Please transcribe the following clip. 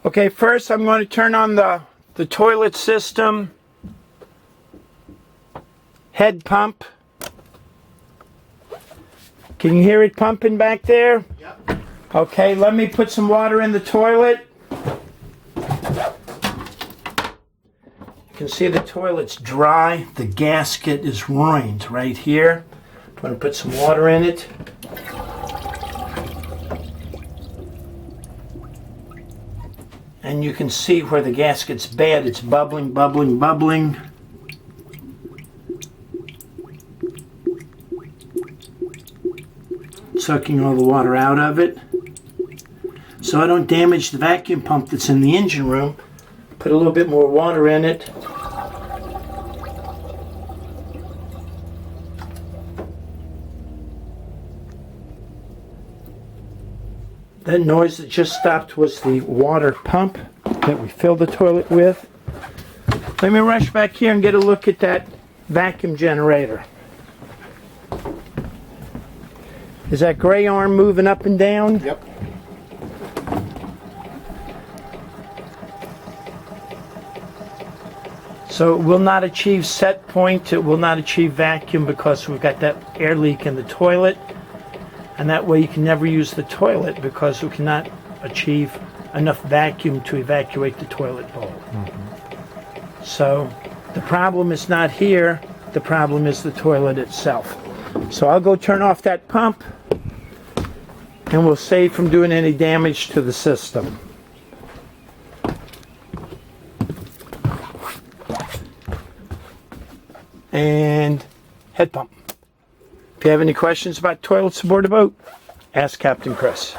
Okay, first I'm going to turn on the toilet system head pump. Can you hear it pumping back there? Yep. Okay, let me put some water in the toilet. You can see the toilet's dry. The gasket is ruined right here. I'm going to put some water in it. And you can see where the gasket's bad. It's bubbling, bubbling, bubbling. Sucking all the water out of it. So I don't damage the vacuum pump that's in the engine room. Put a little bit more water in it. That noise that just stopped was the water pump that we filled the toilet with. Let me rush back here and get a look at that vacuum generator. Is that gray arm moving up and down? Yep. So it will not achieve set point, it will not achieve vacuum because we've got that air leak in the toilet. And that way you can never use the toilet because we cannot achieve enough vacuum to evacuate the toilet bowl. Mm-hmm. So the problem is not here, the problem is the toilet itself. So I'll go turn off that pump and we'll save from doing any damage to the system. And head pump. If you have any questions about toilets aboard a boat, ask Captain Chris.